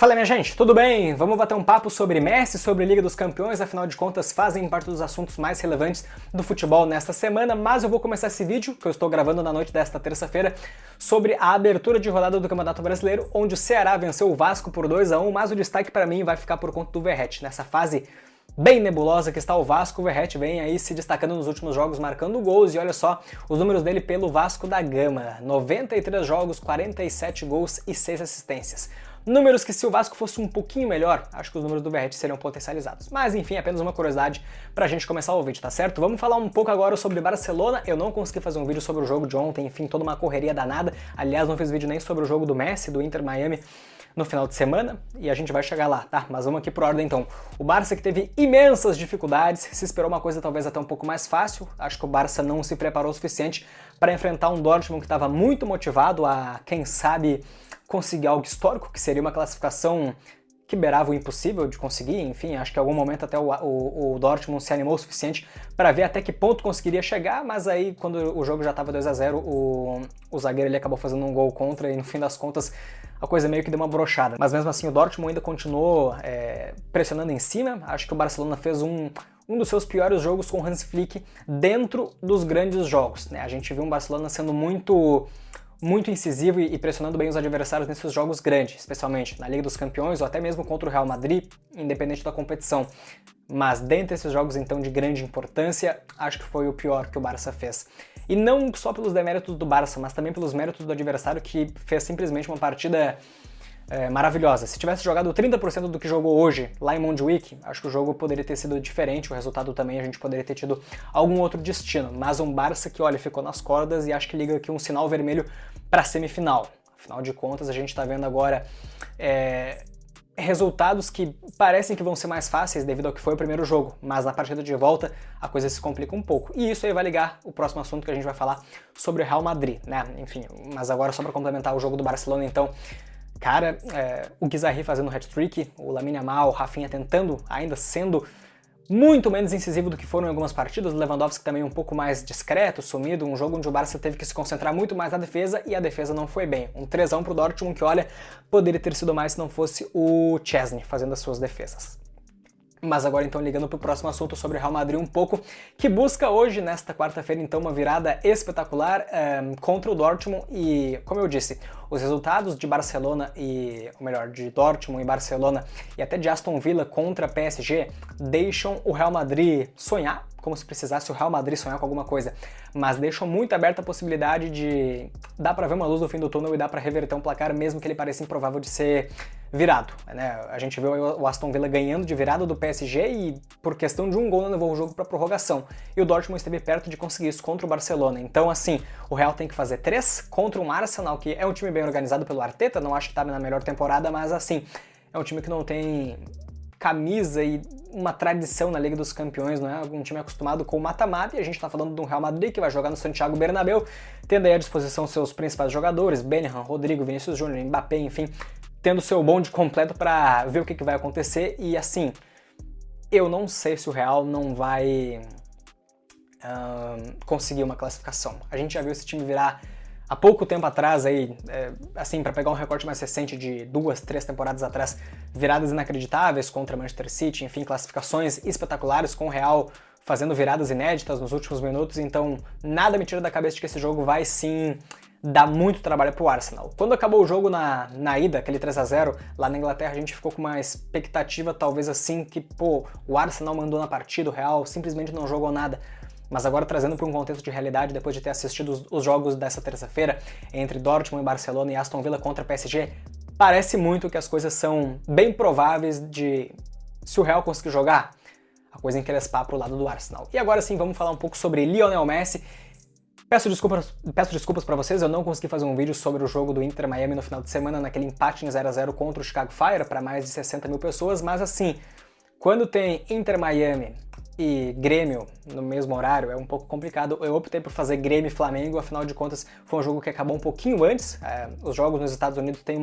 Fala minha gente, tudo bem? Vamos bater um papo sobre Messi, sobre Liga dos Campeões, afinal de contas fazem parte dos assuntos mais relevantes do futebol nesta semana, mas eu vou começar esse vídeo, que eu estou gravando na noite desta terça-feira, sobre a abertura de rodada do Campeonato Brasileiro, onde o Ceará venceu o Vasco por 2-1, mas o destaque para mim vai ficar por conta do Verratti. Nessa fase bem nebulosa que está o Vasco, o Verratti vem aí se destacando nos últimos jogos, marcando gols, e olha só os números dele pelo Vasco da Gama, 93 jogos, 47 gols e 6 assistências. Números que, se o Vasco fosse um pouquinho melhor, acho que os números do Verratti seriam potencializados. Mas enfim, apenas uma curiosidade pra gente começar o vídeo, tá certo? Vamos falar um pouco agora sobre Barcelona. Eu não consegui fazer um vídeo sobre o jogo de ontem, enfim, toda uma correria danada. Aliás, não fiz vídeo nem sobre o jogo do Messi, do Inter Miami, no final de semana, e a gente vai chegar lá, tá? Mas vamos aqui por ordem então. O Barça, que teve imensas dificuldades, se esperou uma coisa talvez até um pouco mais fácil. Acho que o Barça não se preparou o suficiente para enfrentar um Dortmund que estava muito motivado a, quem sabe, conseguir algo histórico, que seria uma classificação que beirava o impossível de conseguir. Enfim, acho que em algum momento até o Dortmund se animou o suficiente para ver até que ponto conseguiria chegar, mas aí quando o jogo já estava 2-0, o zagueiro ele acabou fazendo um gol contra e no fim das contas a coisa meio que deu uma brochada. Mas mesmo assim o Dortmund ainda continuou pressionando em cima. Acho que o Barcelona fez um dos seus piores jogos com o Hans Flick dentro dos grandes jogos, né? A gente viu um Barcelona sendo muito incisivo e pressionando bem os adversários nesses jogos grandes, especialmente na Liga dos Campeões ou até mesmo contra o Real Madrid, independente da competição. Mas dentre esses jogos então de grande importância, acho que foi o pior que o Barça fez. E não só pelos deméritos do Barça, mas também pelos méritos do adversário, que fez simplesmente uma partida maravilhosa. Se tivesse jogado 30% do que jogou hoje lá em Montjuic, acho que o jogo poderia ter sido diferente, o resultado também a gente poderia ter tido algum outro destino. Mas um Barça que, olha, ficou nas cordas e acho que liga aqui um sinal vermelho para a semifinal. Afinal de contas, a gente está vendo agora resultados que parecem que vão ser mais fáceis devido ao que foi o primeiro jogo, mas na partida de volta a coisa se complica um pouco. E isso aí vai ligar o próximo assunto que a gente vai falar sobre o Real Madrid, né? Enfim, mas agora só para complementar o jogo do Barcelona, então, cara, o Guizarri fazendo hat-trick, o Lamine Yamal, o Rafinha tentando, ainda sendo muito menos incisivo do que foram em algumas partidas, o Lewandowski também um pouco mais discreto, sumido, um jogo onde o Barça teve que se concentrar muito mais na defesa e a defesa não foi bem. Um 3-1 pro Dortmund que, olha, poderia ter sido mais se não fosse o Szczesny fazendo as suas defesas. Mas agora então ligando para o próximo assunto sobre o Real Madrid um pouco, que busca hoje, nesta quarta-feira, então uma virada espetacular contra o Dortmund e, como eu disse, os resultados de Barcelona ou melhor, de Dortmund e Barcelona e até de Aston Villa contra PSG deixam o Real Madrid sonhar, como se precisasse o Real Madrid sonhar com alguma coisa, mas deixam muito aberta a possibilidade de dá para ver uma luz no fim do túnel e dá para reverter um placar mesmo que ele pareça improvável de ser virado, né? A gente viu o Aston Villa ganhando de virada do PSG e por questão de um gol não levou o jogo para prorrogação. E o Dortmund esteve perto de conseguir isso contra o Barcelona. Então, assim, o Real tem que fazer 3 contra um Arsenal, que é um time bem organizado pelo Arteta, não acho que tá na melhor temporada, mas assim, é um time que não tem camisa e uma tradição na Liga dos Campeões, não é um time acostumado com o mata-mata, e a gente tá falando de um Real Madrid que vai jogar no Santiago Bernabéu, tendo aí à disposição seus principais jogadores, Bellingham, Rodrigo, Vinícius Júnior, Mbappé, enfim, tendo seu bonde completo para ver o que vai acontecer. E assim, eu não sei se o Real não vai conseguir uma classificação. A gente já viu esse time virar há pouco tempo atrás, aí, assim, para pegar um recorte mais recente de 2, 3 temporadas atrás, viradas inacreditáveis contra Manchester City, enfim, classificações espetaculares com o Real fazendo viradas inéditas nos últimos minutos, então nada me tira da cabeça de que esse jogo vai sim dá muito trabalho pro Arsenal. Quando acabou o jogo na ida, aquele 3-0, lá na Inglaterra, a gente ficou com uma expectativa talvez assim que, pô, o Arsenal mandou na partida, o Real simplesmente não jogou nada. Mas agora trazendo para um contexto de realidade, depois de ter assistido os jogos dessa terça-feira, entre Dortmund e Barcelona e Aston Villa contra PSG, parece muito que as coisas são bem prováveis de, se o Real conseguir jogar, a coisa encrespar pro lado do Arsenal. E agora sim, vamos falar um pouco sobre Lionel Messi. Peço desculpas para vocês, eu não consegui fazer um vídeo sobre o jogo do Inter Miami no final de semana, naquele empate em 0-0 contra o Chicago Fire, para mais de 60 mil pessoas, mas assim, quando tem Inter Miami e Grêmio no mesmo horário, é um pouco complicado. Eu optei por fazer Grêmio e Flamengo, afinal de contas foi um jogo que acabou um pouquinho antes. Os jogos nos Estados Unidos têm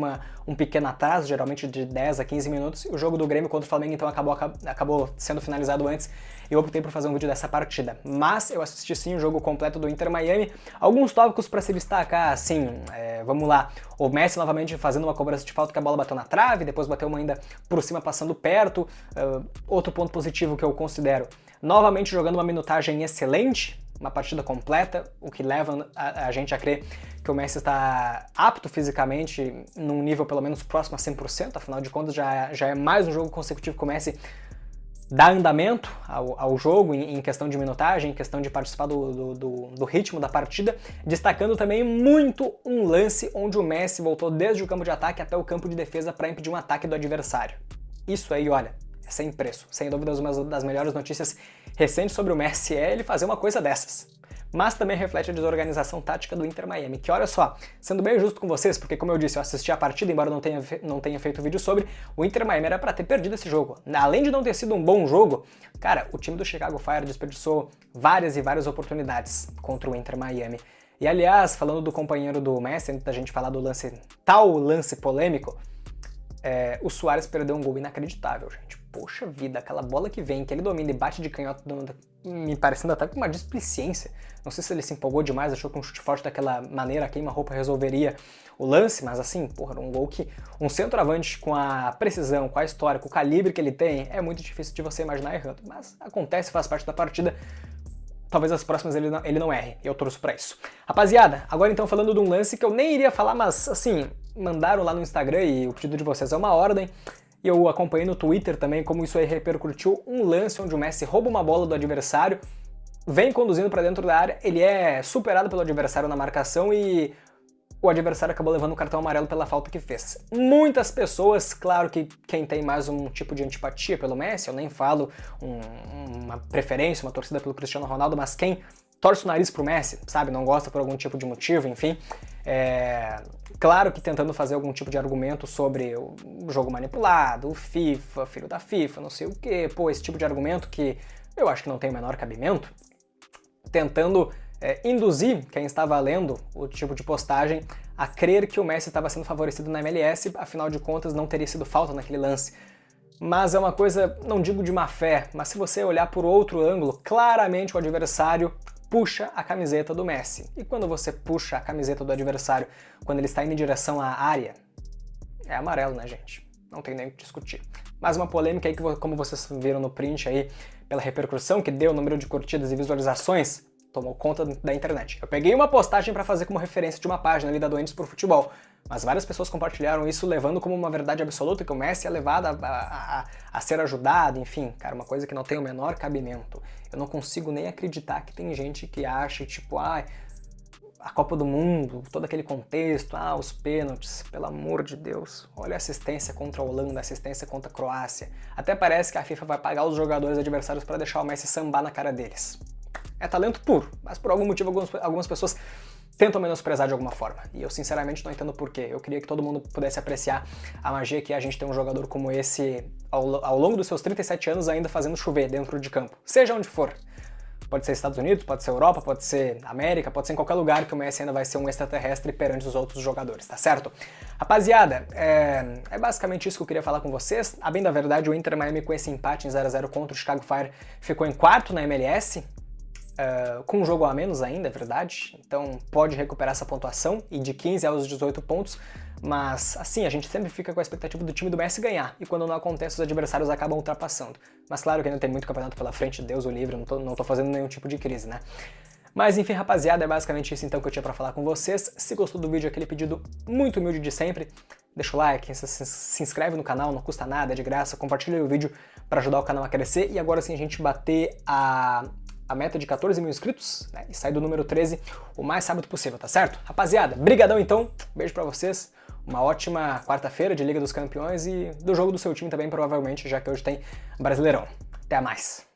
um pequeno atraso, geralmente de 10 a 15 minutos, e o jogo do Grêmio contra o Flamengo então acabou sendo finalizado antes. Eu optei por fazer um vídeo dessa partida, mas eu assisti sim o jogo completo do Inter Miami. Alguns tópicos para se destacar, assim, vamos lá. O Messi novamente fazendo uma cobrança de falta que a bola bateu na trave, depois bateu uma ainda por cima passando perto. Outro ponto positivo que eu considero, novamente jogando uma minutagem excelente, uma partida completa, o que leva a gente a crer que o Messi está apto fisicamente num nível pelo menos próximo a 100%, afinal de contas já é mais um jogo consecutivo que o Messi dá andamento ao jogo em questão de minutagem, em questão de participar do ritmo da partida, destacando também muito um lance onde o Messi voltou desde o campo de ataque até o campo de defesa para impedir um ataque do adversário. Isso aí, olha, é sem preço. Sem dúvidas, uma das melhores notícias recentes sobre o Messi é ele fazer uma coisa dessas. Mas também reflete a desorganização tática do Inter Miami, que olha só, sendo bem justo com vocês, porque como eu disse, eu assisti a partida, embora não tenha feito vídeo sobre, o Inter Miami era para ter perdido esse jogo. Além de não ter sido um bom jogo, cara, o time do Chicago Fire desperdiçou várias e várias oportunidades contra o Inter Miami. E aliás, falando do companheiro do Messi, antes da gente falar do tal lance polêmico, o Suárez perdeu um gol inacreditável, gente. Poxa vida, aquela bola que vem, que ele domina e bate de canhota, me parecendo até com uma displicência. Não sei se ele se empolgou demais, achou que um chute forte daquela maneira, a queima-roupa resolveria o lance, mas assim, porra, era um gol que um centroavante com a precisão, com a história, com o calibre que ele tem, é muito difícil de você imaginar errando. Mas acontece, faz parte da partida. Talvez as próximas ele não erre, e eu torço pra isso. Rapaziada, agora então falando de um lance que eu nem iria falar, mas assim, mandaram lá no Instagram e o pedido de vocês é uma ordem. E eu acompanhei no Twitter também como isso aí repercutiu, um lance onde o Messi rouba uma bola do adversário, vem conduzindo pra dentro da área, ele é superado pelo adversário na marcação e o adversário acabou levando o cartão amarelo pela falta que fez. Muitas pessoas, claro que quem tem mais um tipo de antipatia pelo Messi, eu nem falo uma preferência, uma torcida pelo Cristiano Ronaldo, mas quem torce o nariz pro Messi, sabe, não gosta por algum tipo de motivo, enfim, claro que tentando fazer algum tipo de argumento sobre o jogo manipulado, o FIFA, filho da FIFA, não sei o que, pô, esse tipo de argumento que eu acho que não tem o menor cabimento, tentando induzir quem estava lendo o tipo de postagem a crer que o Messi estava sendo favorecido na MLS, afinal de contas não teria sido falta naquele lance. Mas é uma coisa, não digo de má fé, mas se você olhar por outro ângulo, claramente o adversário puxa a camiseta do Messi. E quando você puxa a camiseta do adversário, quando ele está indo em direção à área, é amarelo, né, gente? Não tem nem o que discutir. Mais uma polêmica aí que, como vocês viram no print aí, pela repercussão que deu, o número de curtidas e visualizações, tomou conta da internet. Eu peguei uma postagem para fazer como referência de uma página ali da Doentes por Futebol, mas várias pessoas compartilharam isso levando como uma verdade absoluta que o Messi é levado a ser ajudado, enfim, cara, uma coisa que não tem o menor cabimento. Eu não consigo nem acreditar que tem gente que acha, tipo, a Copa do Mundo, todo aquele contexto, os pênaltis, pelo amor de Deus. Olha a assistência contra a Holanda, a assistência contra a Croácia. Até parece que a FIFA vai pagar os jogadores adversários para deixar o Messi sambar na cara deles. É talento puro, mas por algum motivo algumas pessoas tentam menosprezar de alguma forma. E eu sinceramente não entendo por quê. Eu queria que todo mundo pudesse apreciar a magia que é a gente ter um jogador como esse ao longo dos seus 37 anos ainda fazendo chover dentro de campo. Seja onde for. Pode ser Estados Unidos, pode ser Europa, pode ser América, pode ser em qualquer lugar que o Messi ainda vai ser um extraterrestre perante os outros jogadores, tá certo? Rapaziada, é basicamente isso que eu queria falar com vocês. A bem da verdade, o Inter Miami com esse empate em 0-0 contra o Chicago Fire ficou em quarto na MLS, com um jogo a menos ainda, é verdade, então pode recuperar essa pontuação e de 15 aos 18 pontos, mas assim, a gente sempre fica com a expectativa do time do Messi ganhar, e quando não acontece os adversários acabam ultrapassando. Mas claro que ainda tem muito campeonato pela frente, Deus o livre, não tô fazendo nenhum tipo de crise, né? Mas enfim, rapaziada, é basicamente isso então que eu tinha pra falar com vocês. Se gostou do vídeo, aquele pedido muito humilde de sempre, deixa o like, se inscreve no canal, não custa nada, é de graça, compartilha o vídeo pra ajudar o canal a crescer, e agora sim a gente bater a meta de 14 mil inscritos, né, e sair do número 13 o mais rápido possível, tá certo? Rapaziada, brigadão então, beijo pra vocês, uma ótima quarta-feira de Liga dos Campeões e do jogo do seu time também, provavelmente, já que hoje tem Brasileirão. Até mais!